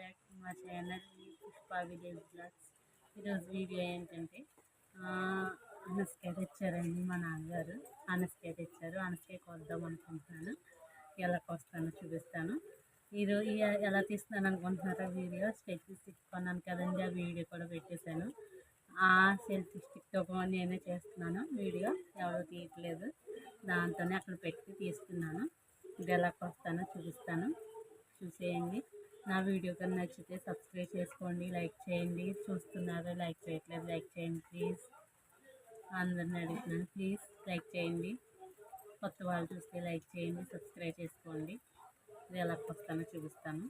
Back to మా channel Pushpa village vlogs. ఈరోజు video ఏంటంటే అనసకాయ తెచ్చారండి మా నాన్నగారు. అనసకాయ తెచ్చారు, అనసకాయ కొద్దాం అనుకుంటున్నాను. ఎలా కొస్తానో చూపిస్తాను. ఈరోజు ఎలా తీస్తున్నాను అనుకుంటున్నారా? వీడియో సెల్ఫీ స్టిక్ కొన్నాను కదండి, ఆ వీడియో కూడా పెట్టేశాను. ఆ సెల్ఫీ స్టిక్తో నేనే చేస్తున్నాను వీడియో, ఎవరో తీయట్లేదు. దాంతోనే అక్కడ పెట్టి తీస్తున్నాను. ఇది ఎలా కొస్తానో చూపిస్తాను, చూసేయండి. నా వీడియో కన్నా నచ్చితే సబ్స్క్రైబ్ చేసుకోండి, లైక్ చేయండి. చూస్తున్నారు, లైక్ చేయట్లేదు, లైక్ చేయండి ప్లీజ్. అందరిని అడుగుతున్నాను, ప్లీజ్ లైక్ చేయండి. కొత్త వాళ్ళు చూస్తే లైక్ చేయండి, సబ్స్క్రైబ్ చేసుకోండి. ఇది ఎలా వస్తానో చూపిస్తాను.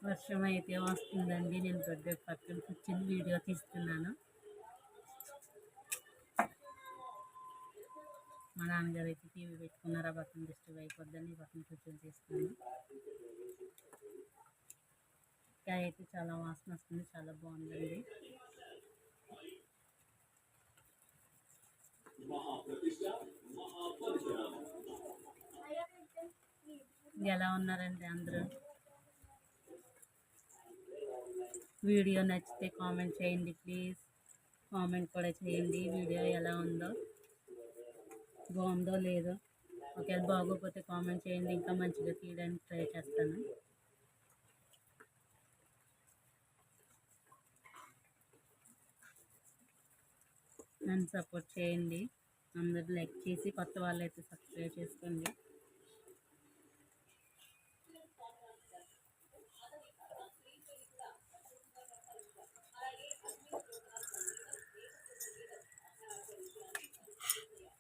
వర్షం అయితే వస్తుందండి. నేను గడ్డ పక్కన కూర్చొని వీడియో తీస్తున్నాను. మా నాన్నగారు అయితే టీవీ పెట్టుకున్నారు, ఆ పక్కన డిస్టర్బ్ అయిపోద్దని ఈ పక్కన కూర్చొని తీస్తున్నాను. కాయ అయితే చాలా వాసన వస్తుంది, చాలా బాగుందండి. ఎలా ఉన్నారండి అందరూ? వీడియో నచ్చితే కామెంట్ చేయండి ప్లీజ్. కామెంట్ కూడా చేయండి వీడియో ఎలా ఉందో, బాగుందో లేదో. ఒకవేళ బాగోకపోతే కామెంట్ చేయండి, ఇంకా మంచిగా తీయడానికి ట్రై చేస్తాను. నన్ను సపోర్ట్ చేయండి, అందరూ లైక్ చేసి, కొత్త వాళ్ళు అయితే సబ్స్క్రైబ్ చేసుకోండి.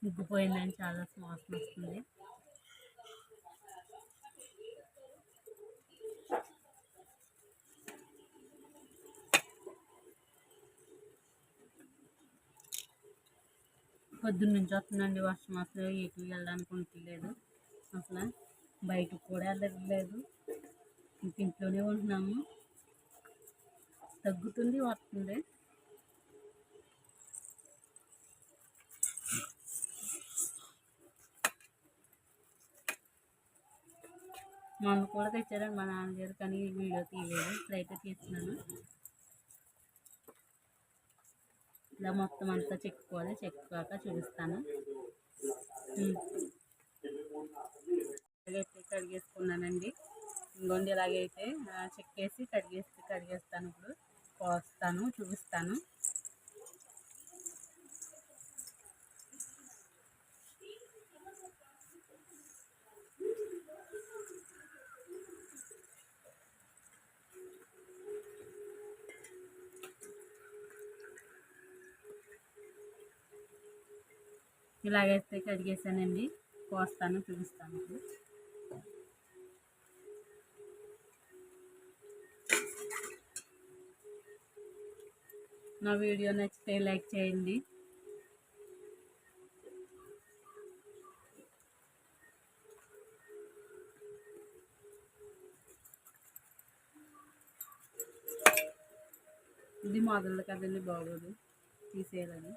ముగ్గుపోయిందని చాలా వాసన వస్తుంది. పొద్దున్న నుంచి వస్తుందండి వర్షం. అసలు ఎటు వెళ్ళడానికి ఉండలేదు, అసలు బయటకు కూడా వెళ్ళలేదు. ఇంట్లోనే ఉంటున్నాము. తగ్గుతుంది, వస్తుంది. మొన్న కూడా తెచ్చారండి మా నాన్నగారు, కానీ వీడియో తీయలేదు. ఇప్పుడైతే తీస్తున్నాను. ఇలా మొత్తం అంతా చెక్కుకోవాలి, చెక్కుకాక చూపిస్తాను. ఇలాగైతే కడిగేసుకున్నానండి. ఇంకొండి ఇలాగైతే చెక్కేసి కడిగేస్తాను. ఇప్పుడు కోస్తాను, చూపిస్తాను. ఇలాగైతే కడిగేసానండి, కోస్తాను, చూపిస్తాను. నా వీడియో నచ్చితే లైక్ చేయండి. ఇది మొదలు కదండి, బాగోదు, తీసేయాలని.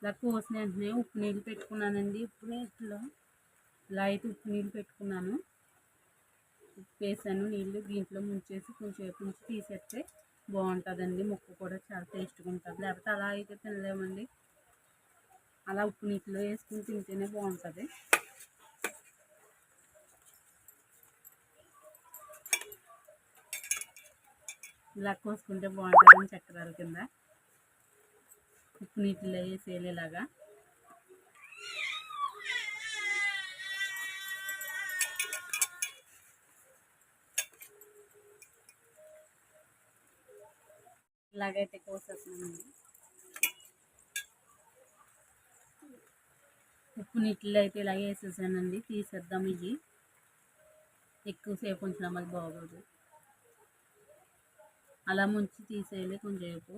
ఇలా కోసిన వెంటనే ఉప్పు నీళ్ళు పెట్టుకున్నానండి. ఉప్పు నీటిలో ఇలా అయితే ఉప్పు నీళ్ళు పెట్టుకున్నాను. ఉప్పు వేసాను, నీళ్ళు దీంట్లో ముంచేసి కొంచెం ముంచి తీసేస్తే బాగుంటుందండి. ముక్క కూడా చాలా టేస్ట్గా ఉంటుంది. లేకపోతే అలా అయితే తినలేమండి. అలా ఉప్పు నీటిలో వేసుకుని తింటేనే బాగుంటుంది. ఇలా కోసుకుంటే బాగుంటుందని చక్రాల కింద ఉప్పు నీటిలో వేసేయాలి. ఇలాగా ఇలాగైతే కోసేస్తున్నానండి. ఉప్పు నీటిలో అయితే ఇలాగే వేసేసానండి. తీసేద్దాం. ఇవి ఎక్కువసేపు ఉంచినా మళ్ళీ బాగోదు. అలా ముంచి తీసేయాలి కొంచెంసేపు,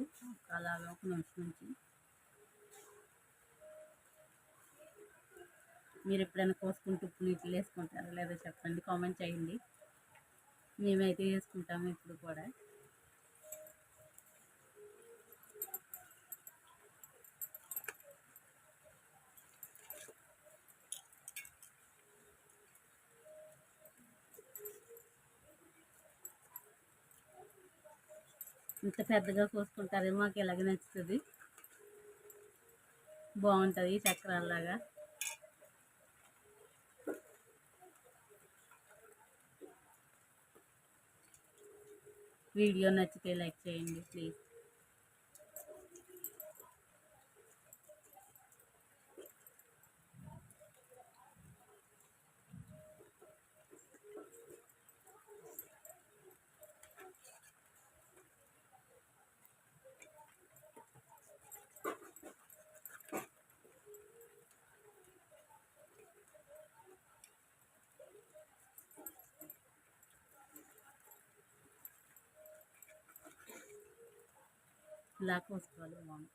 అలాగా ఒక నిమిషం నుంచి. మీరు ఎప్పుడైనా కోసుకుంటూ పునీట్లు వేసుకుంటారా లేదా చెప్పండి, కామెంట్ చేయండి. మేమైతే వేసుకుంటాము ఇప్పుడు కూడా. ఇంత పెద్దగా కోసుకుంటారేమో, మాకు ఎలాగ నచ్చుతుంది, బాగుంటుంది చక్రాల్లాగా. వీడియో నచ్చితే లైక్ చేయండి ప్లీజ్. ఇలా కోసుకోవాలి, బాగుంది.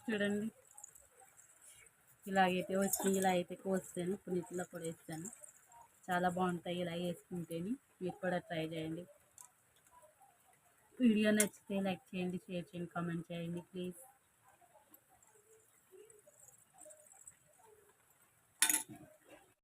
చూడండి, ఇలాగైతే వచ్చింది. ఇలా అయితే కోస్తాను, పునీతిలో కూడా వేస్తాను. చాలా బాగుంటాయి ఇలా వేసుకుంటేని. మీరు కూడా ట్రై చేయండి. వీడియో నచ్చితే లైక్ చేయండి, షేర్ చేయండి, కామెంట్ చేయండి ప్లీజ్.